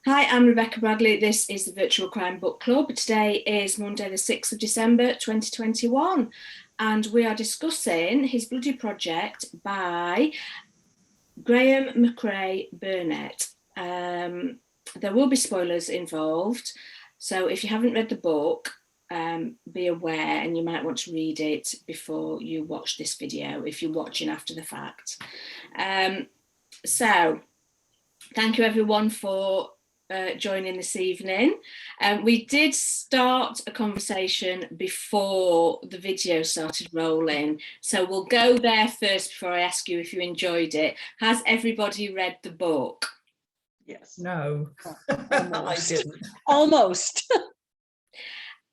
Hi, I'm Rebecca Bradley. This is the Virtual Crime Book Club. Today is Monday, the 6th of December, 2021, and we are discussing His Bloody Project by Graeme Macrae Burnet. There will be spoilers involved, so if you haven't read the book, be aware, and you might want to read it before you watch this video if you're watching after the fact. So thank you everyone for joining this evening. We did start a conversation before the video started rolling, so we'll go there first before I ask you if you enjoyed it. Has everybody read the book? Yes. No. I didn't. Almost.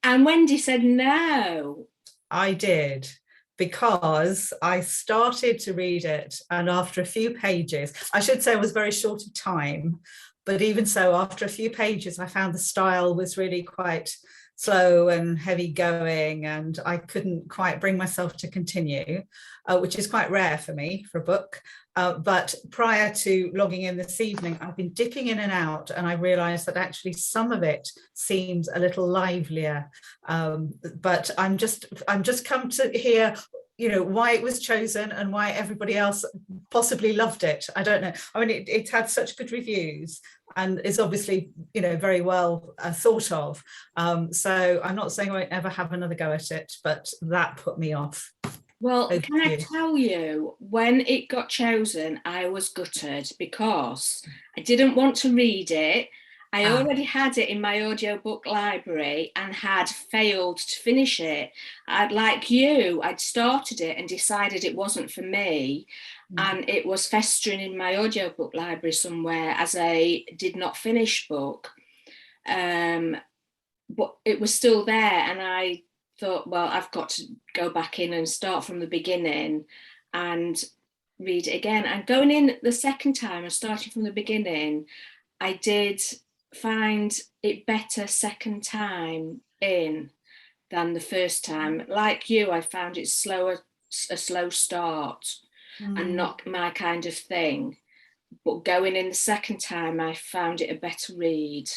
And Wendy said no. I did, because I started to read it, and after a few pages, I should say it was very short of time, but even so, after a few pages, I found the style was really quite slow and heavy going, and I couldn't quite bring myself to continue, which is quite rare for me for a book. But prior to logging in this evening, I've been dipping in and out, and I realized that actually some of it seems a little livelier. But I'm just come to hear, you know, why it was chosen and why everybody else possibly loved it. I don't know. I mean, it's had such good reviews and is obviously, you know, very well thought of. So I'm not saying I won't ever have another go at it, but that put me off. Well, can I tell you, when it got chosen, I was gutted because I didn't want to read it. I already had it in my audiobook library and had failed to finish it. Like you, I'd started it and decided it wasn't for me. And it was festering in my audiobook library somewhere as a did not finish book. But it was still there, and I thought, well, I've got to go back in and start from the beginning and read it again. And going in the second time and starting from the beginning, I did find it better second time in than the first time. Like you, I found it a slow start and not my kind of thing. But going in the second time, I found it a better read.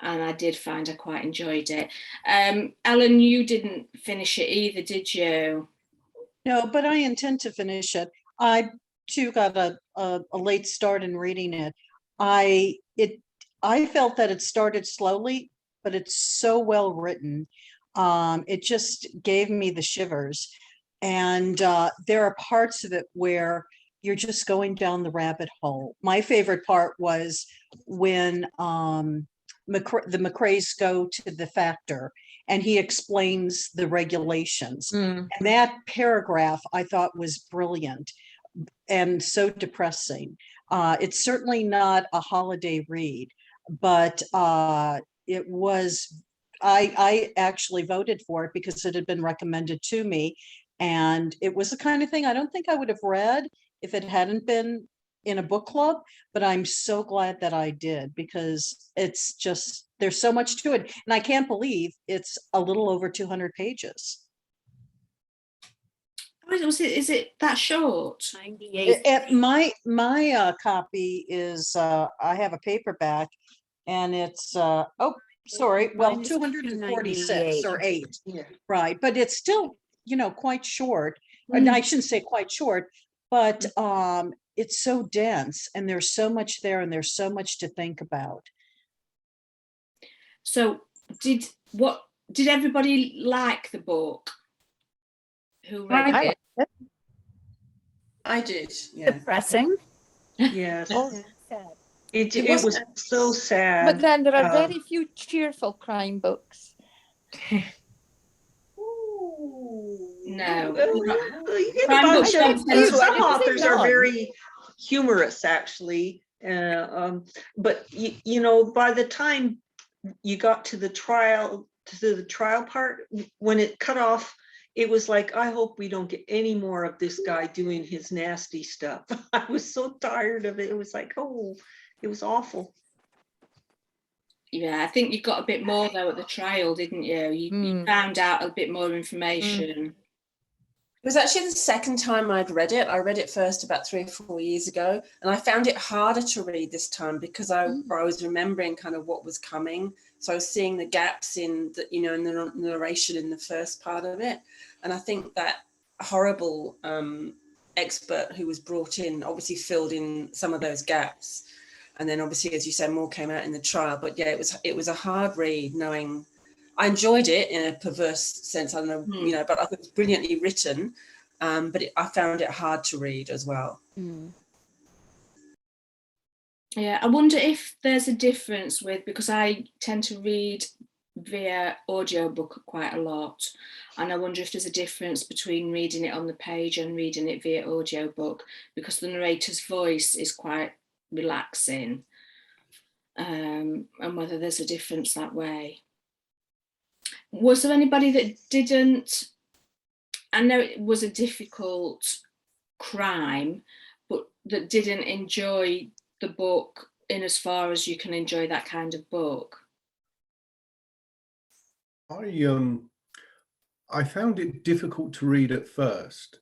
And I did find I quite enjoyed it. Ellen, you didn't finish it either, did you? No, but I intend to finish it. I too got a late start in reading it. I felt that it started slowly, but it's so well written. It just gave me the shivers. And there are parts of it where you're just going down the rabbit hole. My favorite part was when the Macraes go to the factor and he explains the regulations. And that paragraph I thought was brilliant and so depressing. It's certainly not a holiday read, but it was, I actually voted for it because it had been recommended to me. And it was the kind of thing I don't think I would have read if it hadn't been in a book club, but I'm so glad that I did, because it's just, there's so much to it. And I can't believe it's a little over 200 pages. Is it that short? 98. My copy is, I have a paperback and it's, oh, sorry, well, 246 or 8. Yeah. Right. But it's still, you know, quite short. And I shouldn't say quite short, but it's so dense and there's so much there and there's so much to think about. So did everybody like the book? Who read it? I did. Yeah. Depressing. Yes. Sad. It was so sad. But then there are very few cheerful crime books. No. Some authors are very humorous, actually. But you know, by the time you got to the trial part, when it cut off, it was like, I hope we don't get any more of this guy doing his nasty stuff. I was so tired of it. It was like, oh, it was awful. Yeah, I think you got a bit more though at the trial, didn't you? You found out a bit more information. It was actually the second time I'd read it. I read it first about 3 or 4 years ago, and I found it harder to read this time because I was remembering kind of what was coming. So I was seeing the gaps in the, you know, in the narration in the first part of it. And I think that horrible expert who was brought in obviously filled in some of those gaps. And then obviously, as you said, more came out in the trial. But yeah, it was a hard read, knowing I enjoyed it in a perverse sense. I don't know, you know, but I think it was brilliantly written. But I found it hard to read as well. Yeah, I wonder if there's a difference with, because I tend to read via audiobook quite a lot, and I wonder if there's a difference between reading it on the page and reading it via audiobook, because the narrator's voice is quite relaxing, and whether there's a difference that way. Was there anybody that didn't, I know it was a difficult crime, but that didn't enjoy the book in as far as you can enjoy that kind of book? I found it difficult to read at first.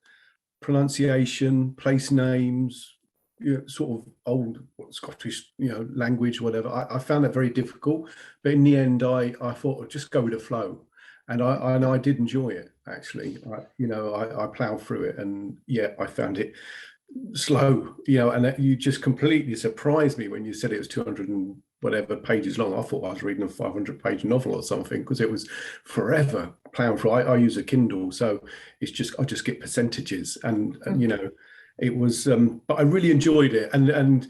Pronunciation, place names, you know, sort of old Scottish, you know, language, whatever. I found that very difficult. But in the end, I thought I'd just go with the flow, and I did enjoy it actually. I plowed through it, and yeah, I found it slow, you know, and you just completely surprised me when you said it was 200 and whatever pages long. I thought I was reading a 500-page novel or something, because it was forever plowing through. I use a Kindle, so it's just, I just get percentages, and you know, it was but I really enjoyed it. And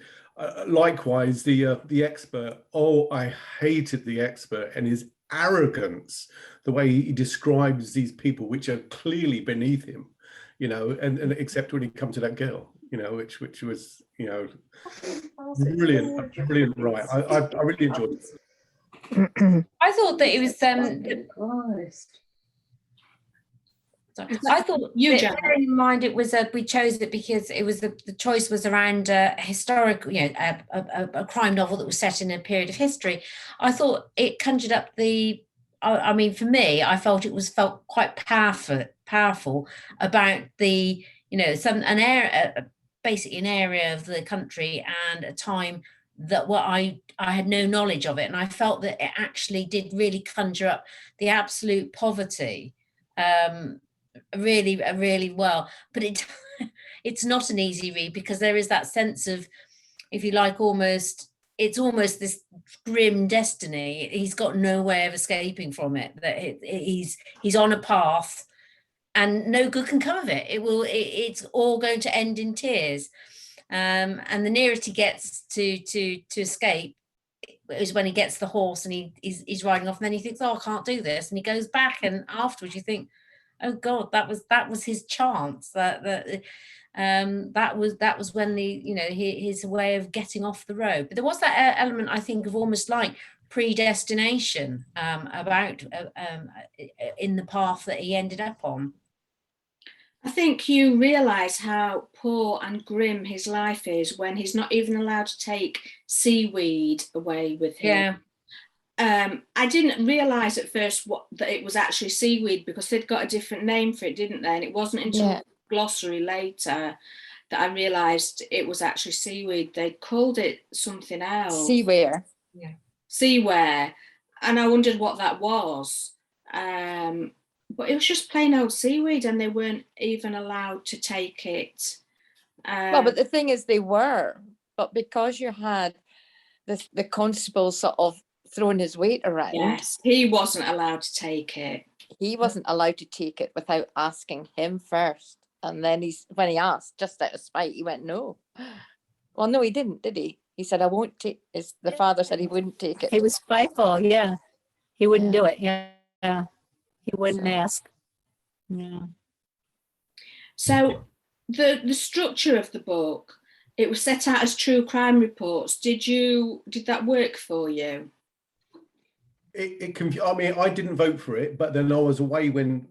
likewise the expert, oh, I hated the expert and his arrogance, the way he describes these people which are clearly beneath him, you know, and except when he comes to that girl, you know, which was, you know, brilliant, right? I really enjoyed it. I thought that it was I thought, bearing in mind it was we chose it because it was the choice was around a historical, you know, a crime novel that was set in a period of history. I thought it conjured up I mean, for me, I felt felt quite powerful about the, you know, basically an area of the country and a time that I had no knowledge of it, and I felt that it actually did really conjure up the absolute poverty really well. But it's not an easy read, because there is that sense of, if you like, it's almost this grim destiny. He's got no way of escaping from it, that he's on a path and no good can come of it. It's all going to end in tears. And the nearest he gets to escape is when he gets the horse and he's riding off, and then he thinks, oh, I can't do this, and he goes back, and afterwards you think, oh God, that was his chance. That was when his way of getting off the road. But there was that element, I think, of almost like predestination about in the path that he ended up on. I think you realise how poor and grim his life is when he's not even allowed to take seaweed away with him. Yeah. I didn't realise at first that it was actually seaweed, because they'd got a different name for it, didn't they? And it wasn't until the glossary later that I realised it was actually seaweed. They called it something else. Seaware. Yeah. Seaware. And I wondered what that was. But it was just plain old seaweed, and they weren't even allowed to take it. Well, but the thing is, they were. But because you had the constable sort of throwing his weight around. Yes, he wasn't allowed to take it. He wasn't allowed to take it without asking him first. And then when he asked, just out of spite, he went, no. Well, no, he didn't, did he? He said, I won't take it. The father said he wouldn't take it. He was spiteful, yeah. He wouldn't do it, yeah. He wouldn't ask. Yeah. So the structure of the book, it was set out as true crime reports. Did that work for you? I mean, I didn't vote for it, but then I was away with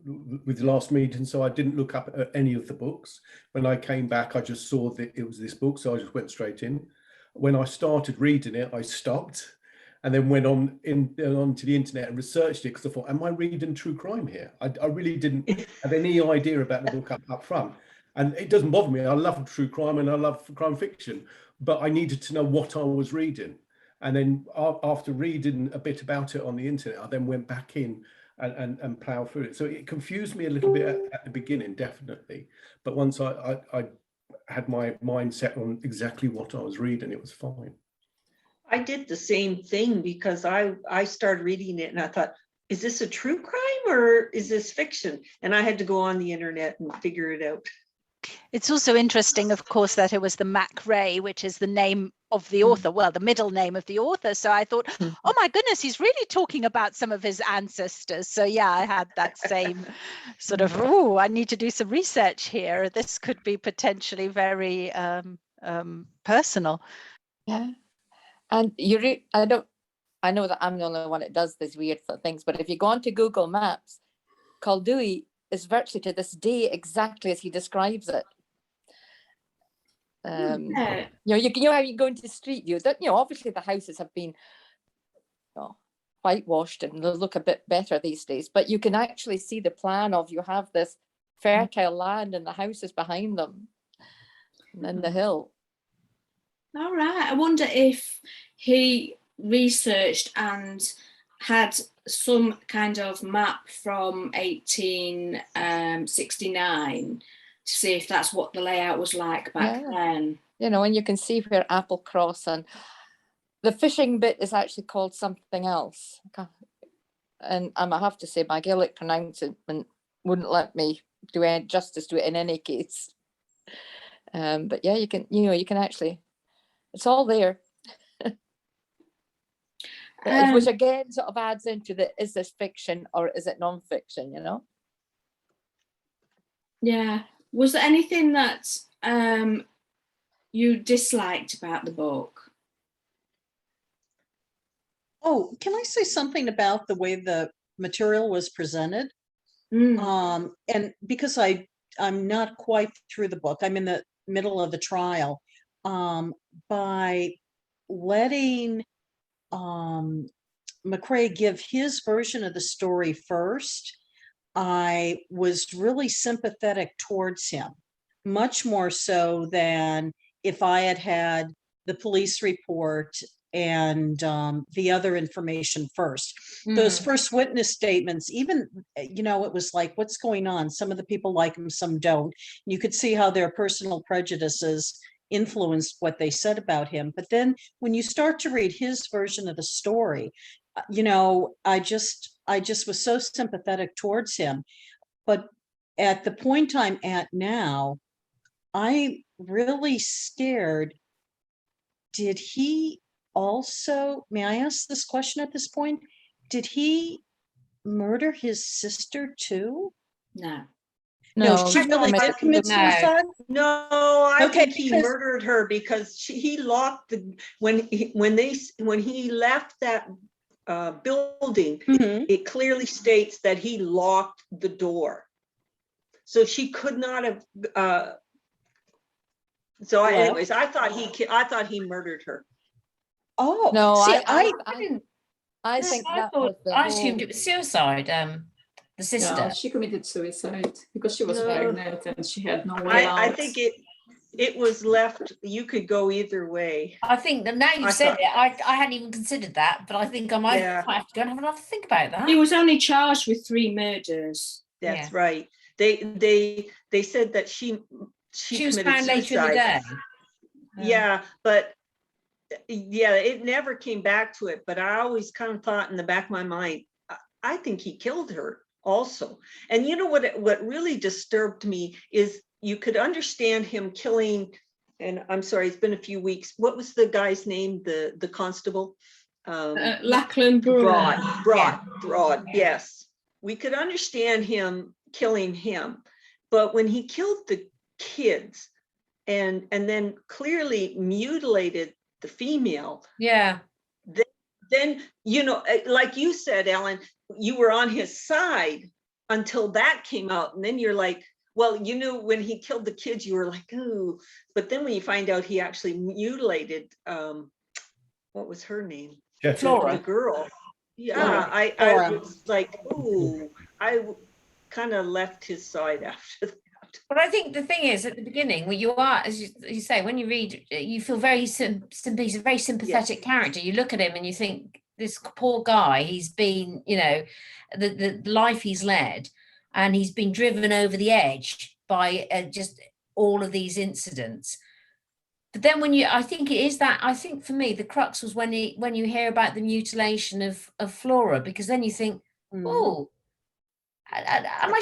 the last meeting, so I didn't look up at any of the books. When I came back, I just saw that it was this book, so I just went straight in. When I started reading it, I stopped, and then went onto the internet and researched it because I thought, am I reading true crime here? I really didn't have any idea about the book up front. And it doesn't bother me. I love true crime and I love crime fiction, but I needed to know what I was reading. And then after reading a bit about it on the internet, I then went back in and ploughed through it. So it confused me a little bit at the beginning, definitely. But once I had my mind set on exactly what I was reading, it was fine. I did the same thing because I started reading it and I thought, is this a true crime or is this fiction? And I had to go on the internet and figure it out. It's also interesting, of course, that it was the Macrae, which is the name of the author, well, the middle name of the author. So I thought, oh my goodness, he's really talking about some of his ancestors. So yeah, I had that same sort of, oh, I need to do some research here. This could be potentially very personal. Yeah. And I know that I'm the only one that does these weird things, but if you go onto Google Maps, Caldui is virtually to this day exactly as he describes it. You know how you go into Street View, that obviously the houses have been whitewashed and they look a bit better these days, but you can actually see the plan of, you have this fertile land and the houses behind them and then the hill. All right. I wonder if he researched and had some kind of map from 1869 to see if that's what the layout was like back then. And you can see where Applecross, and the fishing bit is actually called something else. And I have to say, my Gaelic pronouncement wouldn't let me do any justice to it in any case. But yeah, you can actually, it's all there. Which again sort of adds into is this fiction or is it non-fiction, Yeah. Was there anything that you disliked about the book? Oh, can I say something about the way the material was presented? And because I'm not quite through the book, I'm in the middle of the trial, by letting Macrae give his version of the story first, I was really sympathetic towards him, much more so than if I had had the police report and the other information first. Those first witness statements, even, it was like, what's going on? Some of the people like him, some don't. You could see how their personal prejudices influenced what they said about him. But then when you start to read his version of the story, I just was so sympathetic towards him. But at the point I'm at now, I'm really scared. Did he also, may I ask this question at this point? Did he murder his sister too? No, she really did commit suicide? No, I think he murdered her because he locked when he left that building, it clearly states that he locked the door. So she could not have anyways, I thought he murdered her. Oh no, see, I think that was I assumed it was suicide. The sister. No, she committed suicide because she was pregnant and she had no way out. I think it was left. You could go either way. I think that now you've said it, I hadn't even considered that, but I think I might have to go and have another think about that. He was only charged with 3 murders. That's right. They said that she was found later in the day. Yeah, but it never came back to it. But I always kind of thought in the back of my mind, I think he killed her also. And you know what really disturbed me is you could understand him killing, and I'm sorry, it's been a few weeks. What was the guy's name? The constable? Lachlan Broad. Yes. We could understand him killing him. But when he killed the kids and then clearly mutilated the female. Yeah. Then, like you said, Ellen, you were on his side until that came out. And then you're like, well, when he killed the kids, you were like, ooh. But then when you find out he actually mutilated, what was her name? Sheffield. Flora. the girl. Yeah, Flora. I Flora. was like, ooh, kind of left his side after that. But I think the thing is, at the beginning, when you are, as you say, when you read, you feel very he's a very sympathetic character. You look at him and you think, this poor guy, he's been, you know, the life he's led, and he's been driven over the edge by just all of these incidents. But then I think it is that, I think for me, the crux was when you hear about the mutilation of Flora, because then you think, oh, am I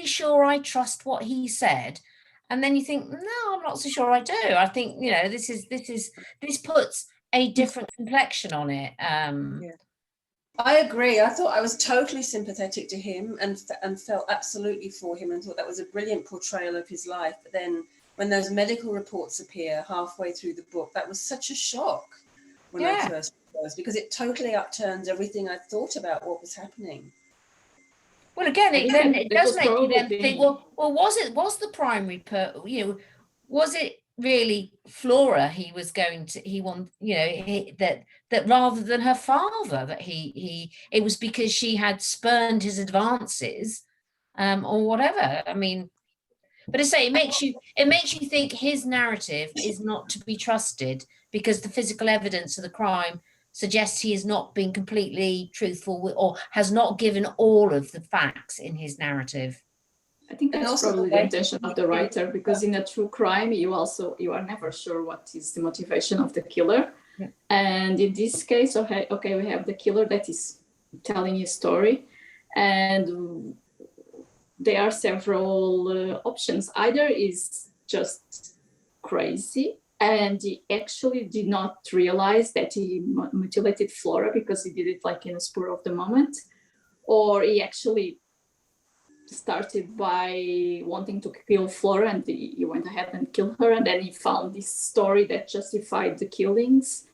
sure I trust what he said? And then you think, no, I'm not so sure I do. I think, you know, this puts a different complexion on it. I agree. I thought I was totally sympathetic to him and felt absolutely for him, and thought that was a brilliant portrayal of his life. But then when those medical reports appear halfway through the book, that was such a shock when I first read those, because it totally upturns everything I thought about what was happening. Well, again, it does make you then think, well, was the primary, was it really Flora that rather than her father, that it was because she had spurned his advances, or whatever. I mean, but I say it makes you think his narrative is not to be trusted, because the physical evidence of the crime suggests he has not been completely truthful or has not given all of the facts in his narrative. I think that's probably the intention of the writer, because in a true crime, you are never sure what is the motivation of the killer. Yeah. And in this case, okay, we have the killer that is telling his story, and there are several options. Either is just crazy, and he actually did not realize that he mutilated Flora because he did it like in a spur of the moment, or he actually started by wanting to kill Flora and he went ahead and killed her, and then he found this story that justified the killings.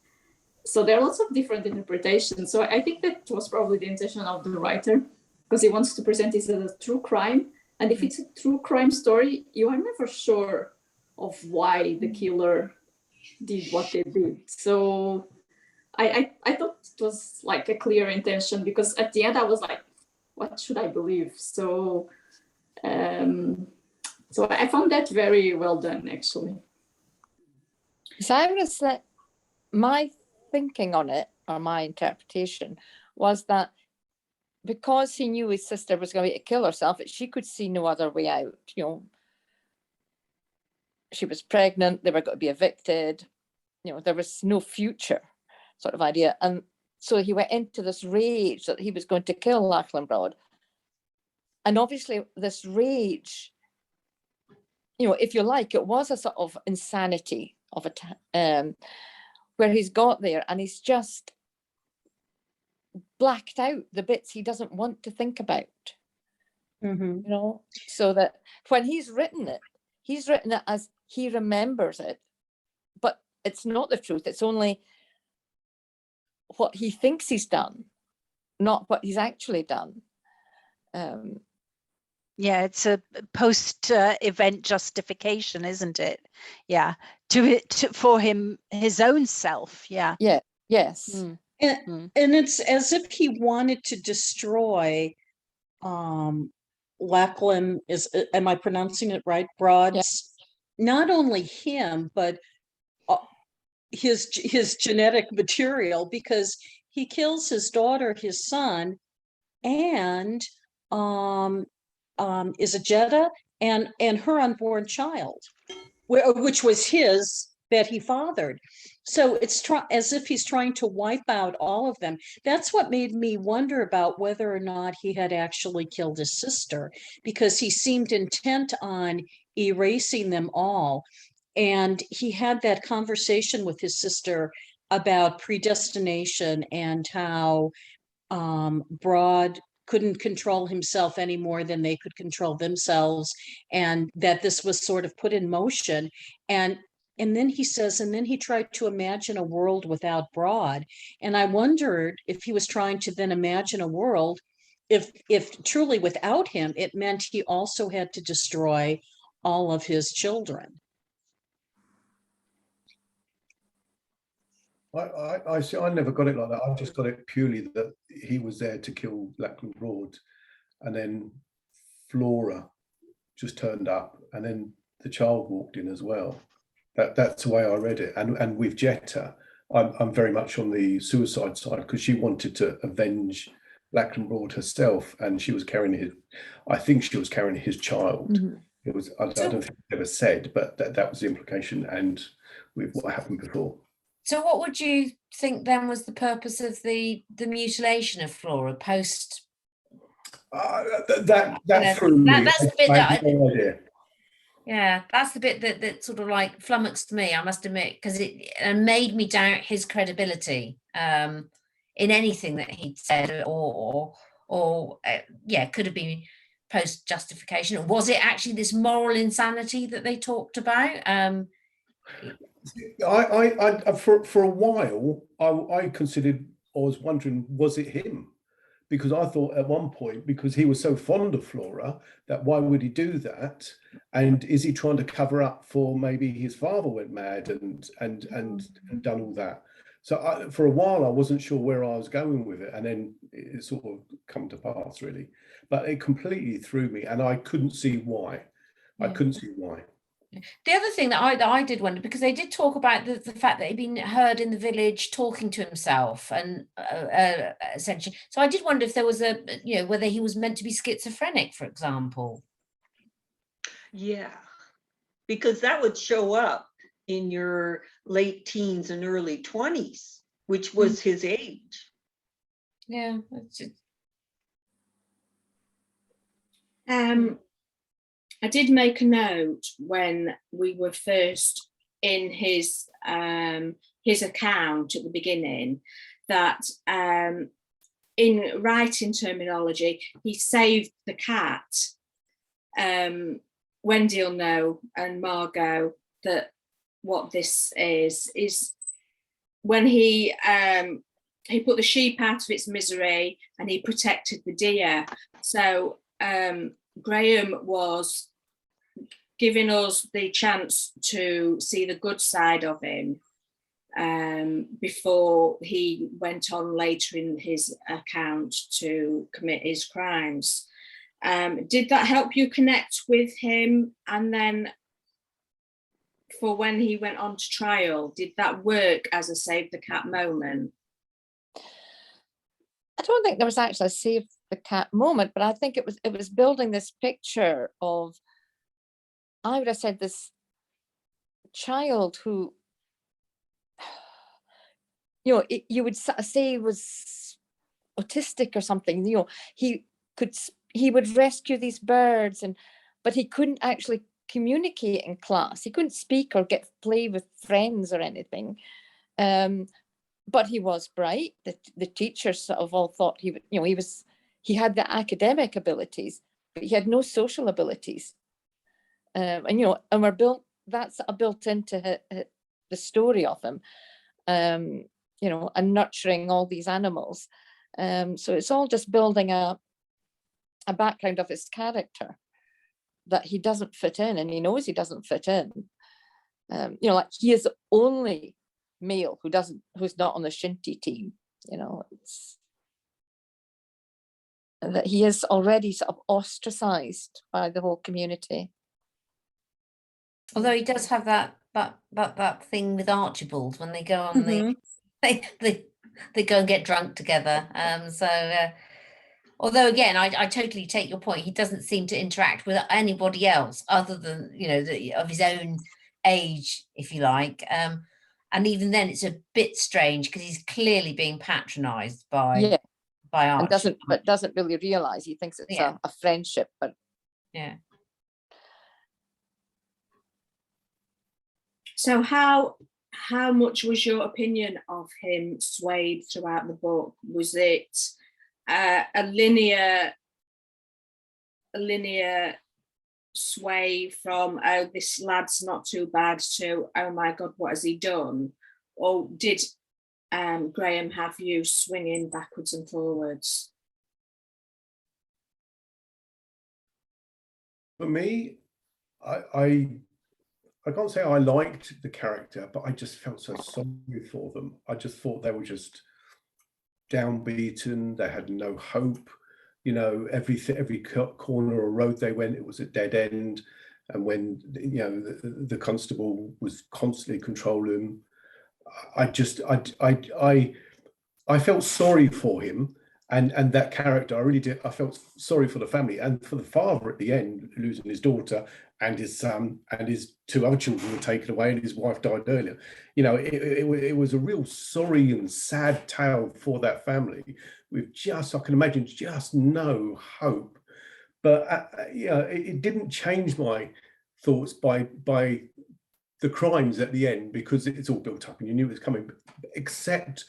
So there are lots of different interpretations. So I think that was probably the intention of the writer, because he wants to present this as a true crime. And if it's a true crime story, you are never sure of why the killer did what they did. So I thought it was like a clear intention, because at the end I was like, what should I believe? So I found that very well done, actually. So I would say my thinking on it, or my interpretation, was that because he knew his sister was going to kill herself, she could see no other way out. You know, she was pregnant, they were going to be evicted, you know, there was no future sort of idea. And so he went into this rage that he was going to kill Lachlan Broad. And obviously this rage, you know, if you like, it was a sort of insanity of where he's got there and he's just blacked out the bits he doesn't want to think about. You know, so that when he's written it as he remembers it, but it's not the truth. It's only what he thinks he's done, not what he's actually done. Yeah, it's a post-event justification, isn't it? Yeah, for him, his own self. Yeah. Yeah. Yes. And it's as if he wanted to destroy Lachlan, am I pronouncing it right? Broad's, not only him, but his genetic material, because he kills his daughter, his son, and is a Jeddah and her unborn child, which was his, that he fathered. So it's as if he's trying to wipe out all of them. That's what made me wonder about whether or not he had actually killed his sister, because he seemed intent on erasing them all. And he had that conversation with his sister about predestination and how Broad couldn't control himself any more than they could control themselves, and that this was sort of put in motion. And then he says, and then he tried to imagine a world without Broad. And I wondered if he was trying to then imagine a world, if truly without him, it meant he also had to destroy all of his children. I see. I never got it like that. I just got it purely that he was there to kill Lachlan Broad, and then Flora just turned up, and then the child walked in as well. That's the way I read it. And with Jetta, I'm very much on the suicide side, because she wanted to avenge Lachlan Broad herself, and she was carrying his. I think she was carrying his child. Mhm. It was. I don't think it ever said, but that was the implication, and with what happened before. So what would you think then was the purpose of the mutilation of Flora post? That threw me. That's the bit I that had no idea. Yeah, that's the bit that sort of like flummoxed me, I must admit, because it made me doubt his credibility in anything that he'd said, or yeah, could have been post justification. Or was it actually this moral insanity that they talked about? For a while, I considered, I was wondering, was it him? Because I thought at one point, because he was so fond of Flora, that why would he do that? And is he trying to cover up for maybe his father went mad and done all that? So for a while, I wasn't sure where I was going with it, and then it sort of come to pass, really. But it completely threw me, and I couldn't see why. I couldn't see why. The other thing that I did wonder, because they did talk about the fact that he'd been heard in the village talking to himself, and essentially, so I did wonder if there was whether he was meant to be schizophrenic, for example. Yeah, because that would show up in your late teens and early 20s, which was his age. Yeah. I did make a note when we were first in his account at the beginning that in writing terminology, he saved the cat. Wendy will know, and Margot, that what this is when he put the sheep out of its misery and he protected the deer. So Graeme was giving us the chance to see the good side of him before he went on later in his account to commit his crimes. Did that help you connect with him? And then for when he went on to trial, did that work as a save the cat moment? I don't think there was actually a save the cat moment, but I think it was building this picture of, I would have said, this child who, you would say was autistic or something. He would rescue these birds, but he couldn't actually communicate in class. He couldn't speak or play with friends or anything. But he was bright. The teachers sort of all thought he had the academic abilities, but he had no social abilities. And we're built. That's built into the story of him. And nurturing all these animals. So it's all just building a background of his character, that he doesn't fit in, and he knows he doesn't fit in. Like he is the only male who's not on the Shinty team. It's that he is already sort of ostracized by the whole community. Although he does have that thing with Archibald when they go on they go and get drunk together. Although again, I totally take your point. He doesn't seem to interact with anybody else other than of his own age, if you like. And even then, it's a bit strange because he's clearly being patronised by Archie. And doesn't really realise. He thinks it's a friendship, but yeah. So how much was your opinion of him swayed throughout the book? Was it a linear sway from, oh, this lad's not too bad, to, oh my God, what has he done? Or did Graeme have you swinging backwards and forwards? For me, I I can't say I liked the character, but I just felt so sorry for them. I just thought they were just downbeaten. They had no hope. You know, every corner or road they went, it was a dead end. And when, you know, the constable was constantly controlling, I felt sorry for him and that character. I really did. I felt sorry for the family and for the father at the end, losing his daughter and his son, and his 2 other children were taken away, and his wife died earlier. You know, it was a real sorry and sad tale for that family, with just, I can imagine, just no hope. But yeah, it didn't change my thoughts by the crimes at the end, because it's all built up and you knew it was coming, except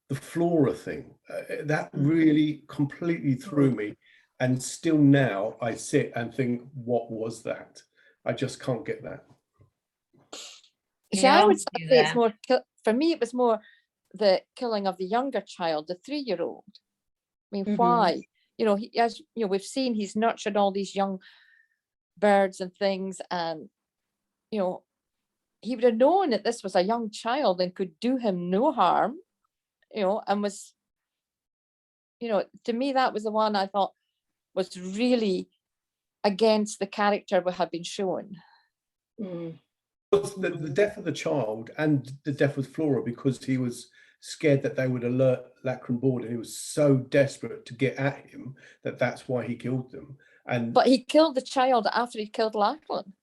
the Flora thing. That really completely threw me. And still now I sit and think, what was that? I just can't get that. See, Yeah, I would I'll do say it's that. more, for me, it was more the killing of the younger child, the 3-year-old. I mean, why? You know, he, as you know, we've seen he's nurtured all these young birds and things, and you know, he would have known that this was a young child and could do him no harm, you know, and was, you know, to me, that was the one I thought was really against the character we had been shown. The death of the child and the death of Flora, because he was scared that they would alert Lackland Board, and he was so desperate to get at him that's why he killed them. But he killed the child after he killed Lackland.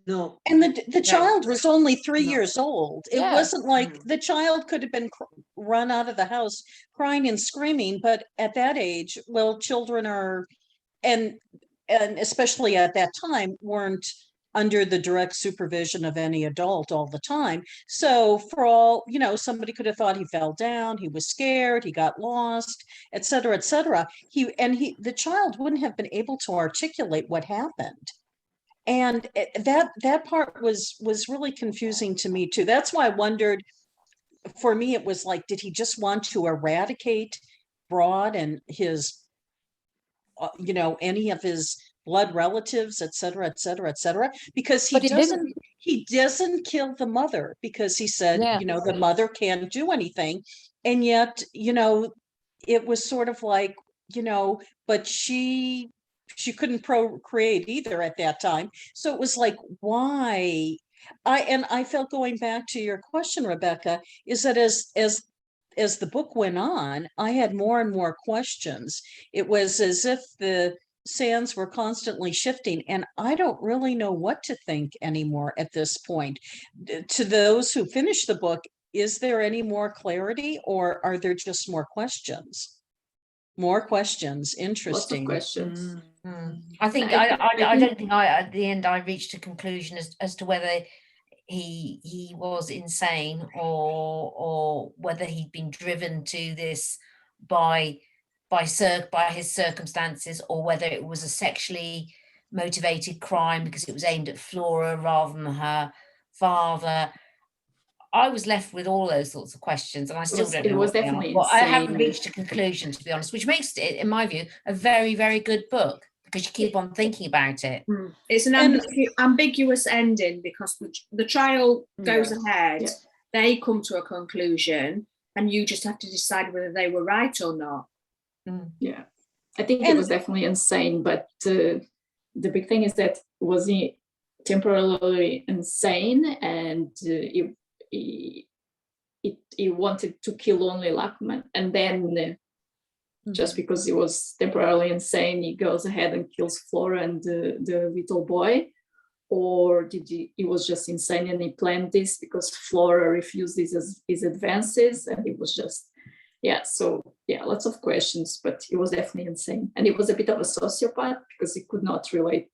No. And the child was only 3 No. years old. It Yeah. wasn't like the child could have been run out of the house crying and screaming, but at that age, well, children are, and especially at that time, weren't under the direct supervision of any adult all the time. So for all, you know, somebody could have thought he fell down, he was scared, he got lost, et cetera, et cetera. The child wouldn't have been able to articulate what happened. And that part was really confusing to me too. That's why I wondered, for me, it was like, did he just want to eradicate Broad and his, you know, any of his blood relatives, et cetera, et cetera, et cetera? Because But he doesn't kill the mother, because he said, Yeah. you know, the mother can't do anything. And yet, you know, it was sort of like, you know, but she couldn't procreate either at that time. So it was like, why? I felt, going back to your question, Rebecca, is that as the book went on, I had more and more questions. It was as if the sands were constantly shifting, and I don't really know what to think anymore at this point. To those who finish the book, is there any more clarity, or are there just more questions? More questions. Interesting. Lots of questions. I think I don't think at the end I reached a conclusion as to whether he was insane or whether he'd been driven to this by his circumstances, or whether it was a sexually motivated crime because it was aimed at Flora rather than her father. I was left with all those sorts of questions, and I still don't know. It was definitely Well, I haven't insane. reached a conclusion, to be honest, which makes it, in my view, a very, very good book, because you keep on thinking about it. It's an ambiguous ending, because the trial goes ahead, they come to a conclusion, and you just have to decide whether they were right or not. Yeah, I think it was definitely insane, but the big thing is that was he temporarily insane, and he wanted to kill only Lackman, and then just because he was temporarily insane, he goes ahead and kills Flora and the little boy? Or did he was just insane and he planned this because Flora refused his advances, and he was just, lots of questions, but he was definitely insane. And he was a bit of a sociopath because he could not relate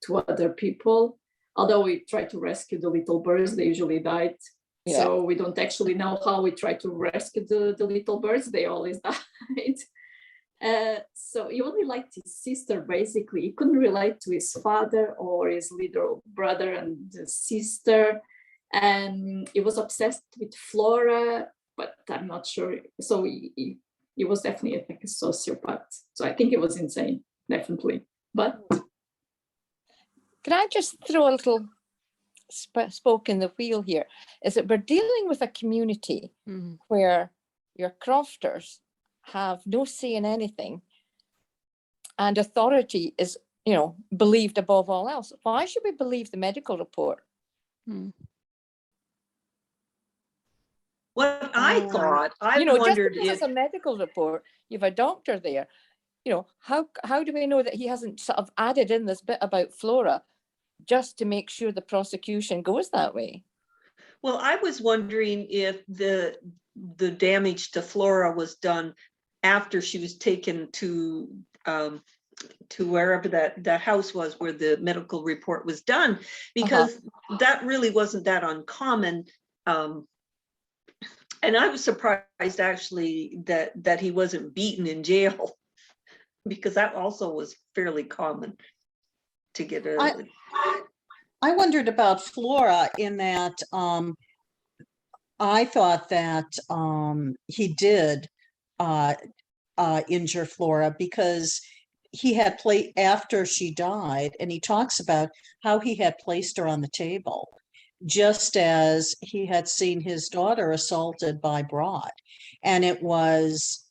to other people. Although we tried to rescue the little birds, they usually died. Yeah. So we don't actually know how we tried to rescue the little birds, they always died. So he only liked his sister, basically. He couldn't relate to his father or his little brother and sister. And he was obsessed with Flora, but I'm not sure. So he was definitely like a sociopath. So I think it was insane, definitely. But can I just throw a little spoken the wheel here, is that we're dealing with a community where your crofters have no say in anything, and authority is, you know, believed above all else. Why should we believe the medical report? What I thought, I you know, wondered just because if it's a medical report, you have a doctor there. You know, how do we know that he hasn't sort of added in this bit about Flora just to make sure the prosecution goes that way? Well, I was wondering if the damage to Flora was done after she was taken to wherever that house was where the medical report was done, because that really wasn't that uncommon. And I was surprised actually that he wasn't beaten in jail, because that also was fairly common to get early. I wondered about Flora in that I thought that he did injure Flora, because he had after she died, and he talks about how he had placed her on the table, just as he had seen his daughter assaulted by Broad. And it was,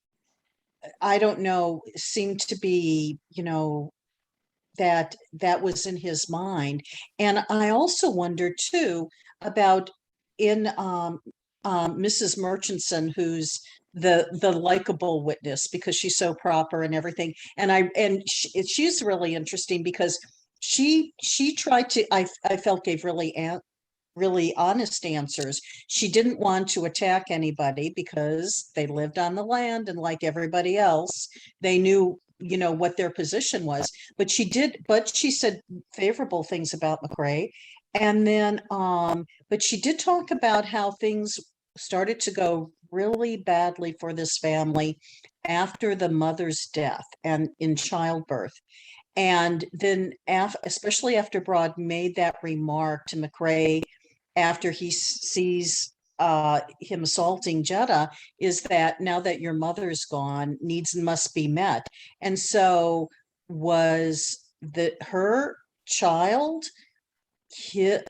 I don't know, seemed to be, you know, that was in his mind. And I also wonder too about in Mrs. Murchison, who's the likable witness, because she's so proper and everything. And she's really interesting, because she tried to, I felt, gave really honest answers. She didn't want to attack anybody because they lived on the land, and like everybody else, they knew, you know, what their position was. But she said favorable things about Macrae. And then but she did talk about how things started to go really badly for this family after the mother's death and in childbirth. And then especially after Broad made that remark to Macrae after he sees him assaulting Jetta, is that now that your mother's gone, needs must be met. And so was her child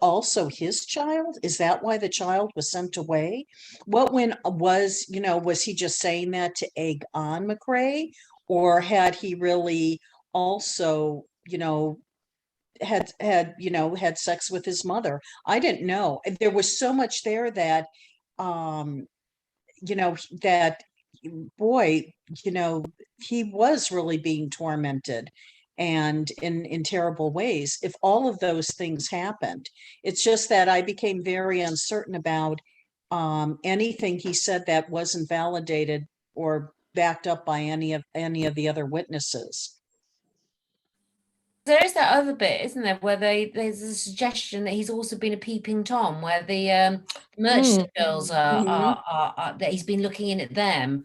also his child? Is that why the child was sent away? Was he just saying that to egg on Macrae, or had he really also, you know, had sex with his mother? I didn't know. There was so much there that you know, that boy, you know, he was really being tormented and in terrible ways. If all of those things happened, it's just that I became very uncertain about anything he said that wasn't validated or backed up by any of the other witnesses. There is that other bit, isn't there, where there's a suggestion that he's also been a peeping Tom, where the merchant girls are that he's been looking in at them,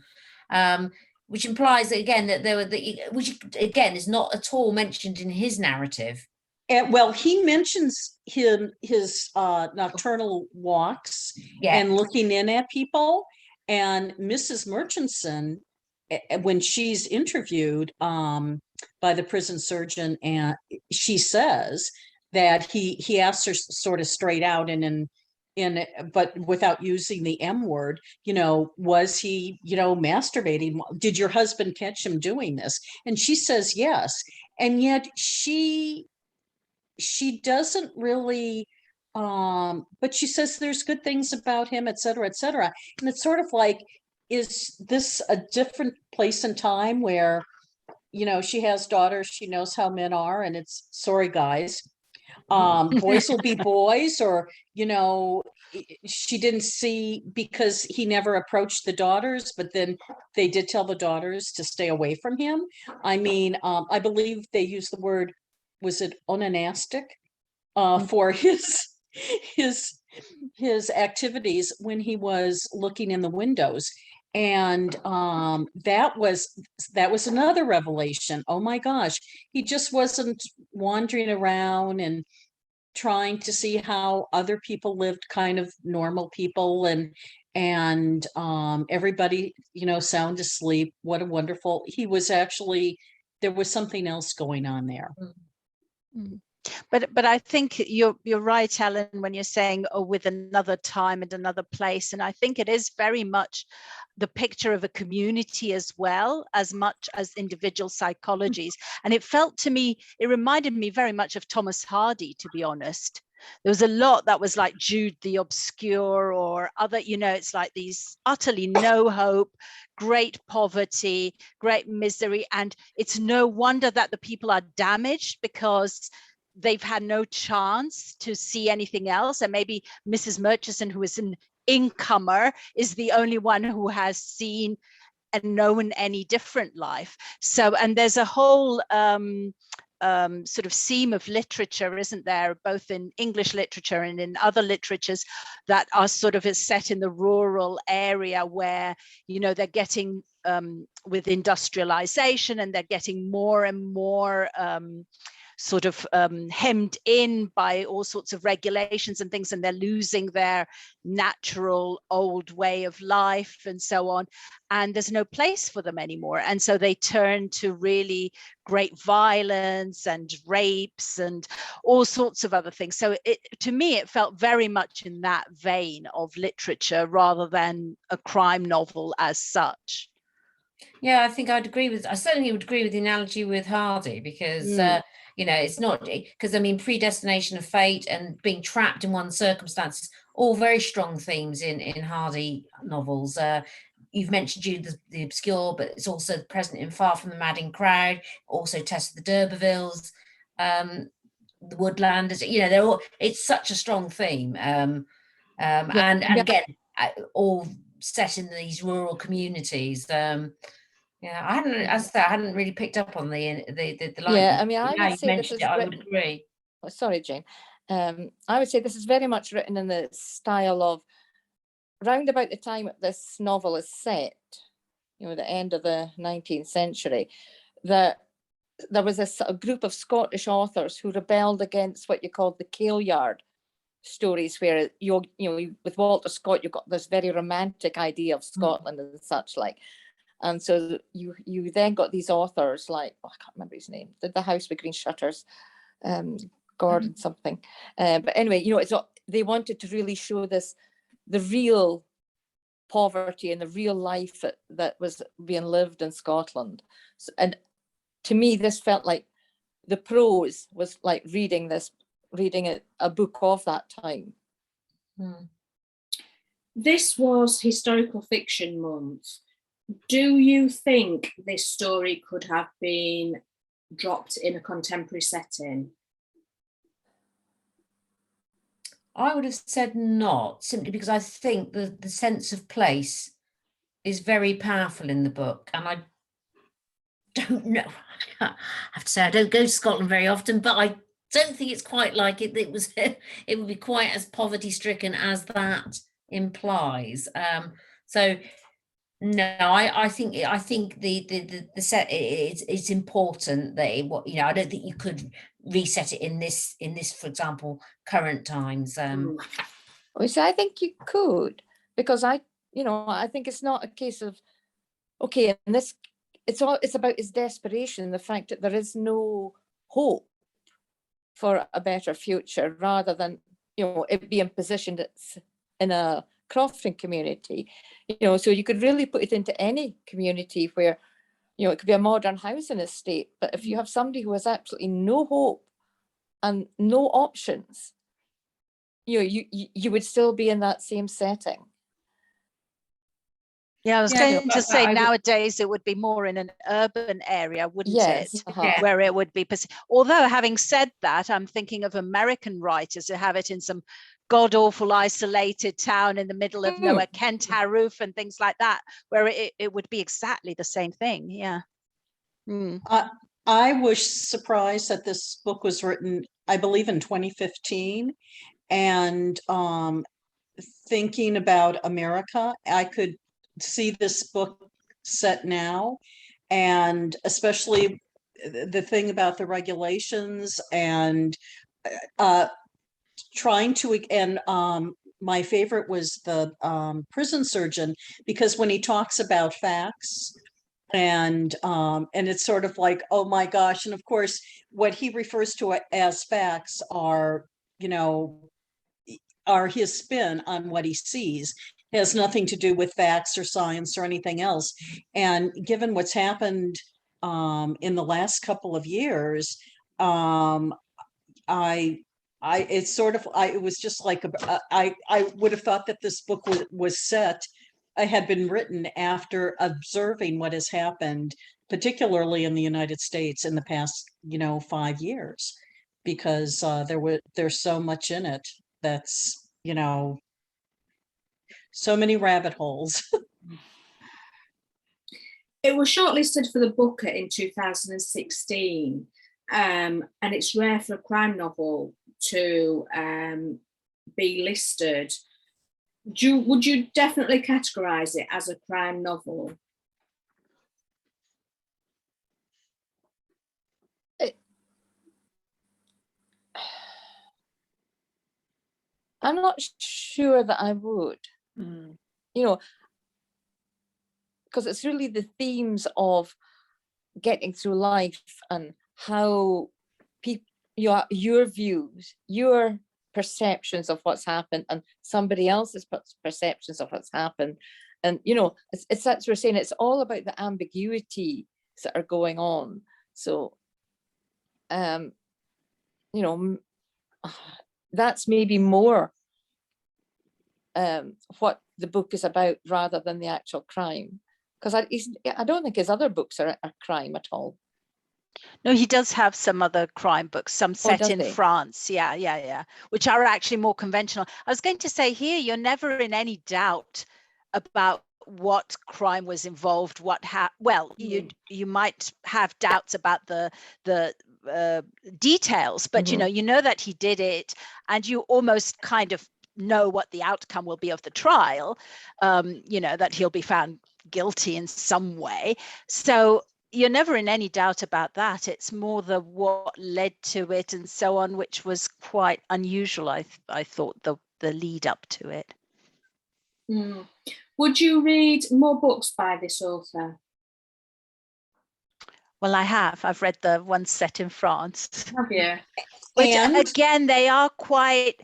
which implies that again that there were which again is not at all mentioned in his narrative. And well, he mentions his nocturnal walks and looking in at people, and Mrs. Murchison, when she's interviewed by the prison surgeon, and she says that he asked her sort of straight out and but without using the M word, you know, was he, you know, masturbating? Did your husband catch him doing this? And she says yes. And yet she doesn't really but she says there's good things about him, et cetera, et cetera. And it's sort of like, is this a different place and time where, you know, she has daughters, she knows how men are, and it's, sorry guys, boys will be boys, or, you know, she didn't see, because he never approached the daughters, but then they did tell the daughters to stay away from him. I mean, I believe they used the word, was it onanastic, for his activities when he was looking in the windows. And that was another revelation. Oh my gosh, he just wasn't wandering around and trying to see how other people lived, kind of normal people, and everybody, you know, sound asleep. What a wonderful, he was actually, there was something else going on there. But I think you're right, Ellen, when you're saying, oh, with another time and another place. And I think it is very much the picture of a community as well, as much as individual psychologies. And it felt to me, it reminded me very much of Thomas Hardy, to be honest. There was a lot that was like Jude the Obscure or other, you know, it's like these utterly no hope, great poverty, great misery. And it's no wonder that the people are damaged because they've had no chance to see anything else. And maybe Mrs. Murchison, who is an incomer, is the only one who has seen and known any different life. So, and there's a whole sort of seam of literature, isn't there, both in English literature and in other literatures that are sort of set in the rural area where, you know, they're getting with industrialization and they're getting more and more sort of hemmed in by all sorts of regulations and things, and they're losing their natural old way of life and so on, and there's no place for them anymore, and so they turn to really great violence and rapes and all sorts of other things. So to me it felt very much in that vein of literature rather than a crime novel as such. Yeah, I think I certainly would agree with the analogy with Hardy, because you know, it's not, because I mean, predestination of fate and being trapped in one's circumstances, all very strong themes in Hardy novels. You've mentioned Jude the Obscure, but it's also present in Far From the Madding Crowd, also Tess of the D'Urbervilles, the Woodlanders. You know, they're all, it's such a strong theme, and again, all set in these rural communities. Yeah, I hadn't, as I said, I hadn't really picked up on the line. Yeah, I mean, I now would you've say this mentioned is it, I written. would agree. Oh, sorry, Jane. I would say this is very much written in the style of round about the time this novel is set, you know, the end of the 19th century, that there was a group of Scottish authors who rebelled against what you called the Kailyard stories, where you know, with Walter Scott, you've got this very romantic idea of Scotland and such like. And so you then got these authors like, oh, I can't remember his name, the House with Green Shutters, Gordon something. But anyway, you know, it's they wanted to really show this, the real poverty and the real life that was being lived in Scotland. So, and to me, this felt like the prose was like reading a book of that time. This was Historical Fiction Month. Do you think this story could have been dropped in a contemporary setting? I would have said not, simply because I think the sense of place is very powerful in the book, and I don't know. I have to say I don't go to Scotland very often, but I don't think it's quite like it. It would be quite as poverty stricken as that implies. So no, I think the set, it's important that you know, I don't think you could reset it in this, for example, current times. Which I think you could, because I think it's not a case of, okay, and this, it's about his desperation, the fact that there is no hope for a better future, rather than, you know, it being positioned in a crofting community, you know. So you could really put it into any community where, you know, it could be a modern housing estate, but if you have somebody who has absolutely no hope and no options, you know, you would still be in that same setting. Yeah, I was going to say nowadays it would be more in an urban area, wouldn't it? Where it would be. Although, having said that, I'm thinking of American writers who have it in some god-awful isolated town in the middle of nowhere, Kent Haroof and things like that, where it would be exactly the same thing. Yeah. I was surprised that this book was written, I believe, in 2015, and thinking about America, I could see this book set now, and especially the thing about the regulations and trying to, and my favorite was the prison surgeon, because when he talks about facts, And it's sort of like, oh my gosh. And of course, what he refers to as facts are, you know, are his spin on what he sees. It has nothing to do with facts or science or anything else. And given what's happened in the last couple of years, it's sort of, it was just like, I would have thought that this book was had been written after observing what has happened, particularly in the United States in the past, 5 years, because there's so much in it that's, so many rabbit holes. It was shortlisted for the Booker in 2016, and it's rare for a crime novel to be listed. Would you definitely categorize it as a crime novel? I'm not sure that I would, because it's really the themes of getting through life and how people, your views, your perceptions of what's happened and somebody else's perceptions of what's happened. And, it's that we're saying, it's all about the ambiguities that are going on. So, that's maybe more what the book is about rather than the actual crime. Because I don't think his other books are a crime at all. No, he does have some other crime books, some set in France. Yeah. Which are actually more conventional. I was going to say here, you're never in any doubt about what crime was involved, you might have doubts about the details, but you know that he did it, and you almost kind of know what the outcome will be of the trial, that he'll be found guilty in some way. So you're never in any doubt about that. It's more the what led to it and so on, which was quite unusual. I thought the lead up to it. Would you read more books by this author? Well, I have. I've read the ones set in France. Have you? Which again, they are quite,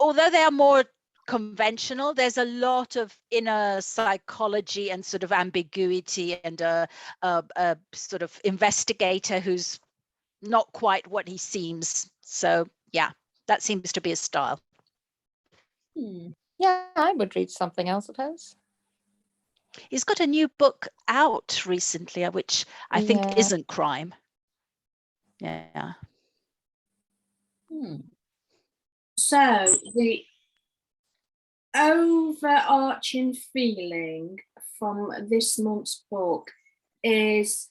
although they are more conventional, there's a lot of inner psychology and sort of ambiguity and a sort of investigator who's not quite what he seems. So yeah, that seems to be his style. Yeah, I would read something else of his. He's got a new book out recently, which I think isn't crime. Yeah. So the overarching feeling from this month's book is,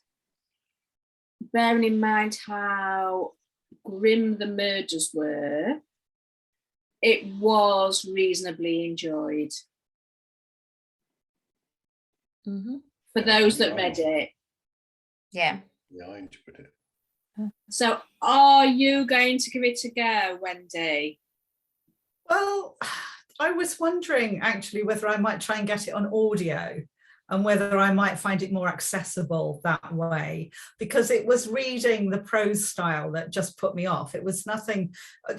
bearing in mind how grim the murders were, it was reasonably enjoyed. For those that read it. Yeah, I enjoyed it. So are you going to give it a go, Wendy? Well, I was wondering actually whether I might try and get it on audio and whether I might find it more accessible that way, because it was reading the prose style that just put me off. It was nothing,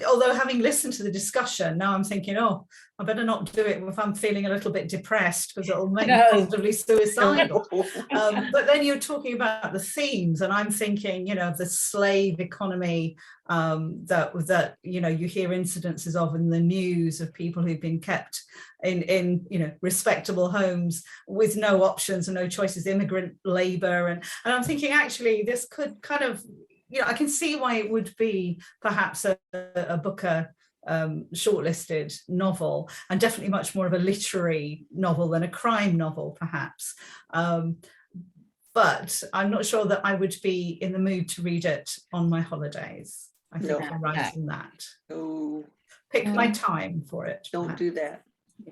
although having listened to the discussion, now I'm thinking, oh, I better not do it if I'm feeling a little bit depressed, because it'll make me positively suicidal. But then you're talking about the themes, and I'm thinking, the slave economy that you hear incidences of in the news, of people who've been kept in respectable homes with no options and no choices, immigrant labor, and I'm thinking actually this could kind of, I can see why it would be perhaps a Booker shortlisted novel, and definitely much more of a literary novel than a crime novel perhaps, but I'm not sure that I would be in the mood to read it on my holidays. I think I'm right in that. Pick my time for it. Don't do that.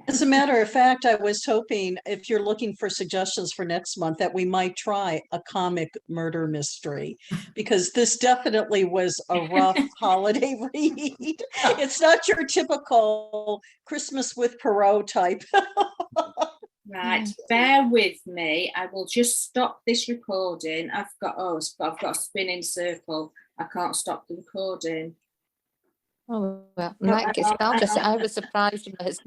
As a matter of fact, I was hoping, if you're looking for suggestions for next month, that we might try a comic murder mystery, because this definitely was a rough holiday read. It's not your typical Christmas with Perot type. Right, bear with me. I will just stop this recording. I've got a spinning circle. I can't stop the recording. Oh, well, in that case, I'll just say I was surprised when his